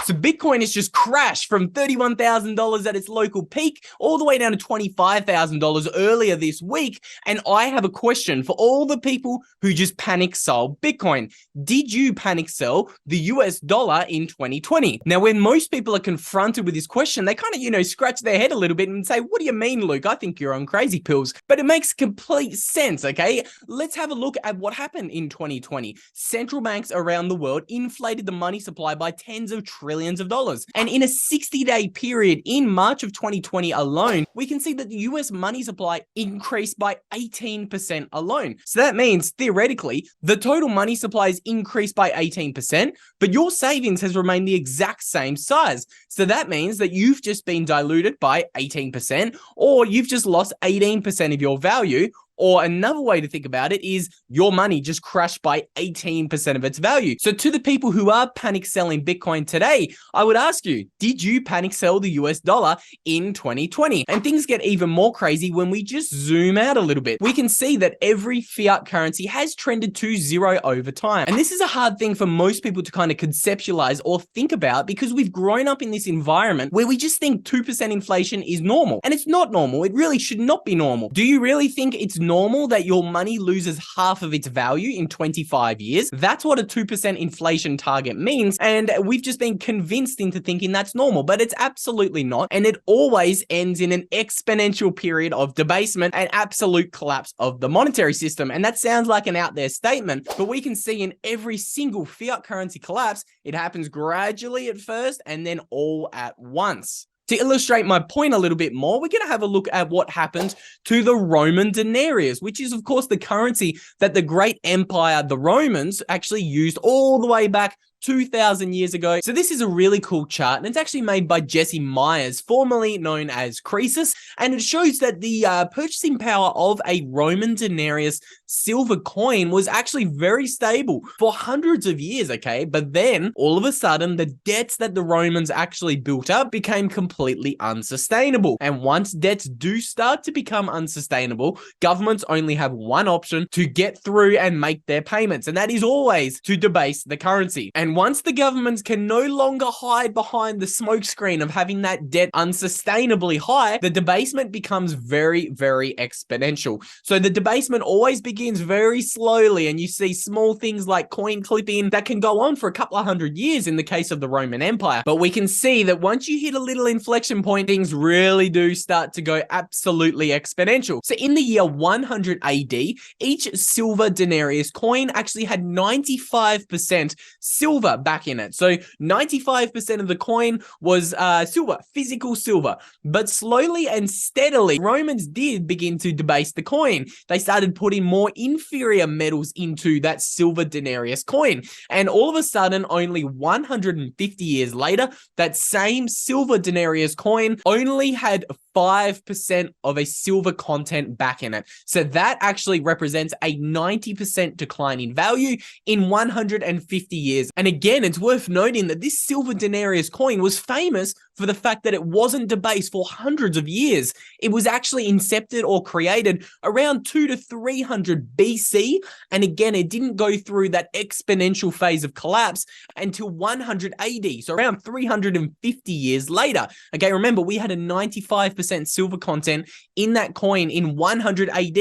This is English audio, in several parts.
So Bitcoin has just crashed from $31,000 at its local peak all the way down to $25,000 earlier this week. And I have a question for all the people who just panic sold Bitcoin. Did you panic sell the US dollar in 2020? Now, when most people are confronted with this question, they kind of, scratch their head a little bit and say, what do you mean, Luke? I think you're on crazy pills. But it makes complete sense, okay? Let's have a look at what happened in 2020. Central banks around the world inflated the money supply by tens of trillions of dollars. And in a 60-day period in March of 2020 alone, we can see that the US money supply increased by 18% alone. So that means, theoretically, the total money supply is increased by 18%, but your savings has remained the exact same size. So that means that you've just been diluted by 18%, or you've just lost 18% of your value. Or another way to think about it is your money just crashed by 18% of its value. So to the people who are panic selling Bitcoin today, I would ask you, did you panic sell the US dollar in 2020? And things get even more crazy when we just zoom out a little bit. We can see that every fiat currency has trended to zero over time. And this is a hard thing for most people to kind of conceptualize or think about because we've grown up in this environment where we just think 2% inflation is normal. And it's not normal. It really should not be normal. Do you really think it's normal that your money loses half of its value in 25 years? That's what a 2% inflation target means, and we've just been convinced into thinking that's normal, but it's absolutely not, and it always ends in an exponential period of debasement and absolute collapse of the monetary system. And that sounds like an out there statement, but we can see in every single fiat currency collapse, it happens gradually at first and then all at once. To illustrate my point a little bit more, we're going to have a look at what happened to the Roman denarius, which is, of course, the currency that the great empire, the Romans, actually used all the way back 2,000 years ago. So this is a really cool chart, and it's actually made by Jesse Myers, formerly known as Croesus, and it shows that the purchasing power of a Roman denarius silver coin was actually very stable for hundreds of years, okay? But then, all of a sudden, the debts that the Romans actually built up became completely unsustainable. And once debts do start to become unsustainable, governments only have one option to get through and make their payments, and that is always to debase the currency. And once the governments can no longer hide behind the smokescreen of having that debt unsustainably high, the debasement becomes very, very exponential. So the debasement always begins very slowly, and you see small things like coin clipping that can go on for a couple of hundred years in the case of the Roman Empire. But we can see that once you hit a little inflection point, things really do start to go absolutely exponential. So in the year 100 AD, each silver denarius coin actually had 95% silver back in it. So 95% of the coin was silver, physical silver. But slowly and steadily, Romans did begin to debase the coin. They started putting more inferior metals into that silver denarius coin. And all of a sudden, only 150 years later, that same silver denarius coin only had 5% of a silver content back in it. So that actually represents a 90% decline in value in 150 years. And again, it's worth noting that this silver denarius coin was famous for the fact that it wasn't debased for hundreds of years. It was actually incepted or created around 200 to 300 BC. And again, it didn't go through that exponential phase of collapse until 100 AD. So around 350 years later. Okay, remember, we had a 95% silver content in that coin in 100 AD.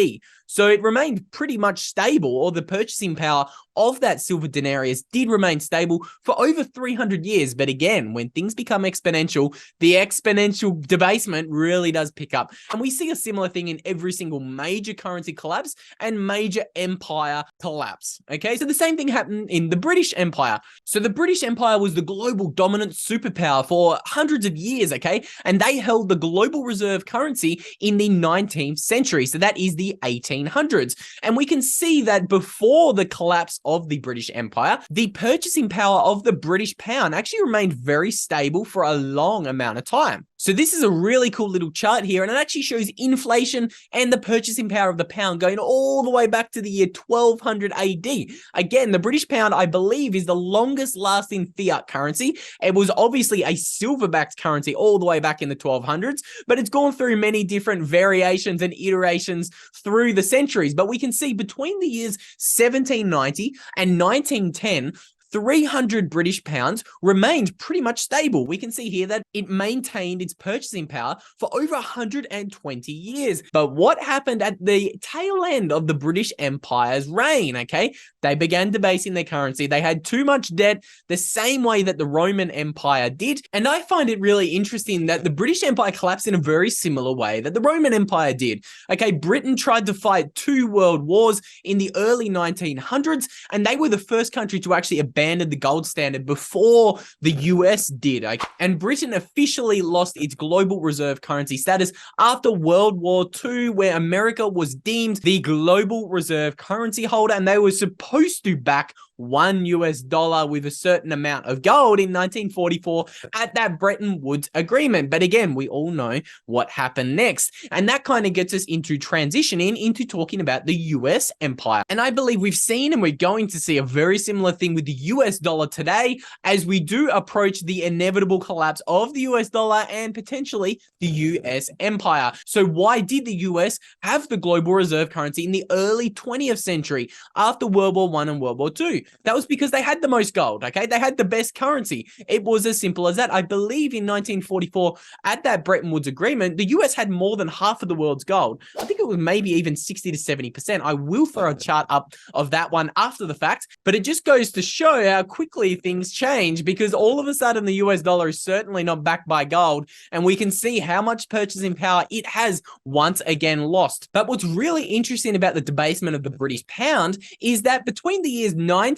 So it remained pretty much stable, or the purchasing power of that silver denarius did remain stable for over 300 years. But again, when things become exponential, the exponential debasement really does pick up. And we see a similar thing in every single major currency collapse and major empire collapse. Okay, so the same thing happened in the British Empire. So the British Empire was the global dominant superpower for hundreds of years, okay? And they held the global reserve currency in the 19th century. So that is the 1800s. And we can see that before the collapse of the British Empire, the purchasing power of the British pound actually remained very stable for a long amount of time. So this is a really cool little chart here, and it actually shows inflation and the purchasing power of the pound going all the way back to the year 1200 AD. Again, the British pound, I believe, is the longest lasting fiat currency. It was obviously a silver-backed currency all the way back in the 1200s, but it's gone through many different variations and iterations through the centuries. But we can see between the years 1790 and 1910, 300 British pounds remained pretty much stable. We can see here that it maintained its purchasing power for over 120 years. But what happened at the tail end of the British Empire's reign? Okay, they began debasing their currency. They had too much debt, the same way that the Roman Empire did. And I find it really interesting that the British Empire collapsed in a very similar way that the Roman Empire did. Okay, Britain tried to fight 2 world wars in the early 1900s, and they were the first country to actually abandon the gold standard before the US did. Okay? And Britain officially lost its global reserve currency status after World War II, where America was deemed the global reserve currency holder, and they were supposed to back $1 with a certain amount of gold in 1944 at that Bretton Woods agreement. But again, we all know what happened next. And that kind of gets us into transitioning into talking about the US empire. And I believe we've seen and we're going to see a very similar thing with the US dollar today as we do approach the inevitable collapse of the US dollar and potentially the US empire. So why did the US have the global reserve currency in the early 20th century after World War I and World War II? That was because they had the most gold, okay? They had the best currency. It was as simple as that. I believe in 1944, at that Bretton Woods agreement, the US had more than half of the world's gold. I think it was maybe even 60 to 70%. I will throw a chart up of that one after the fact, but it just goes to show how quickly things change because all of a sudden the US dollar is certainly not backed by gold, and we can see how much purchasing power it has once again lost. But what's really interesting about the debasement of the British pound is that between the years 1910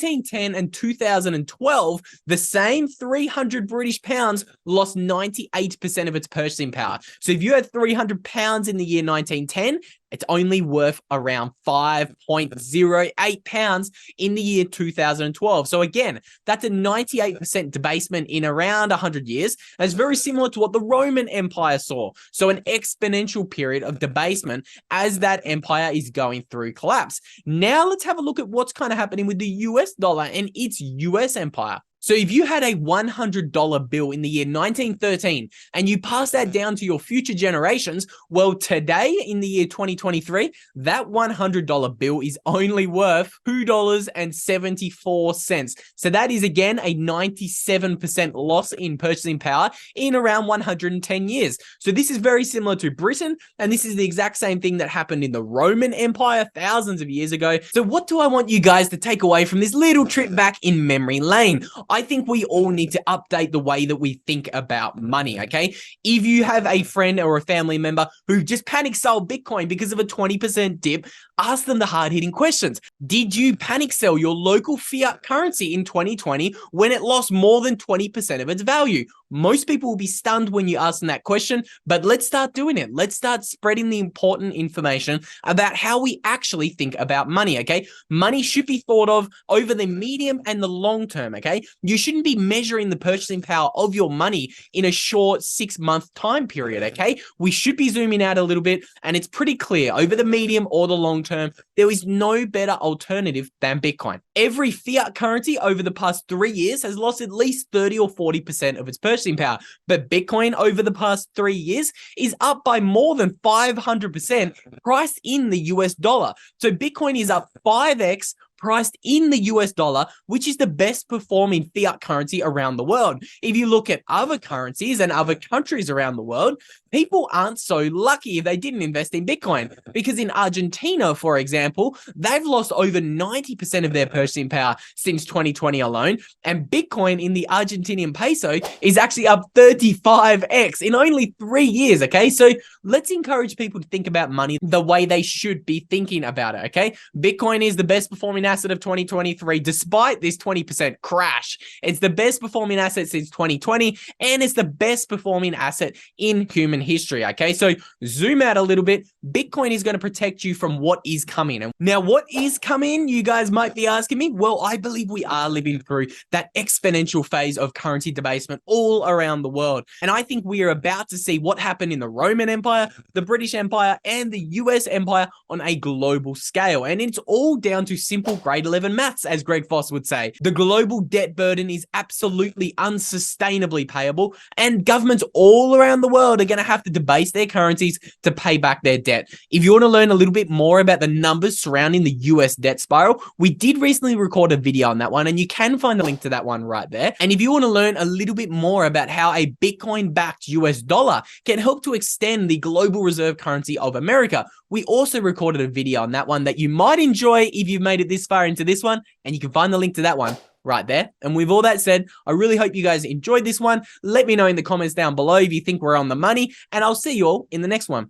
and 2012, the same 300 British pounds lost 98% of its purchasing power. So if you had 300 pounds in the year 1910, it's only worth around 5.08 pounds in the year 2012. So again, that's a 98% debasement in around 100 years. That's very similar to what the Roman Empire saw. So an exponential period of debasement as that empire is going through collapse. Now let's have a look at what's kind of happening with the US dollar and its US empire. So if you had a $100 bill in the year 1913 and you pass that down to your future generations, well, today in the year 2023, that $100 bill is only worth $2.74. So that is again a 97% loss in purchasing power in around 110 years. So this is very similar to Britain, and this is the exact same thing that happened in the Roman Empire thousands of years ago. So what do I want you guys to take away from this little trip back in memory lane? I think we all need to update the way that we think about money, okay? If you have a friend or a family member who just panic sold Bitcoin because of a 20% dip, ask them the hard-hitting questions. Did you panic sell your local fiat currency in 2020 when it lost more than 20% of its value? Most people will be stunned when you ask them that question, but let's start doing it. Let's start spreading the important information about how we actually think about money, okay? Money should be thought of over the medium and the long term, okay? You shouldn't be measuring the purchasing power of your money in a short 6-month time period, okay? We should be zooming out a little bit, and it's pretty clear over the medium or the long term, there is no better alternative than Bitcoin. Every fiat currency over the past 3 years has lost at least 30 or 40% of its purchasing power, but Bitcoin over the past 3 years is up by more than 500% priced in the US dollar. So Bitcoin is up 5x priced in the US dollar, which is the best performing fiat currency around the world. If you look at other currencies and other countries around the world, people aren't so lucky if they didn't invest in Bitcoin, because in Argentina, for example, they've lost over 90% of their purchasing power since 2020 alone, and Bitcoin in the Argentinian peso is actually up 35x in only 3 years, okay? So let's encourage people to think about money the way they should be thinking about it, okay? Bitcoin is the best performing asset of 2023, despite this 20% crash. It's the best performing asset since 2020, and it's the best performing asset in human history, okay? So zoom out a little bit. Bitcoin is going to protect you from what is coming. And now, what is coming, you guys might be asking me? Well, I believe we are living through that exponential phase of currency debasement all around the world. And I think we are about to see what happened in the Roman Empire, the British Empire, and the US Empire on a global scale. And it's all down to simple grade 11 maths, as Greg Foss would say. The global debt burden is absolutely unsustainably payable, and governments all around the world are going to have to debase their currencies to pay back their debt. If you want to learn a little bit more about the numbers surrounding the US debt spiral, we did recently record a video on that one, and you can find the link to that one right there. And if you want to learn a little bit more about how a Bitcoin-backed US dollar can help to extend the global reserve currency of America, we also recorded a video on that one that you might enjoy if you've made it this far into this one, and you can find the link to that one right there. And with all that said, I really hope you guys enjoyed this one. Let me know in the comments down below if you think we're on the money, and I'll see you all in the next one.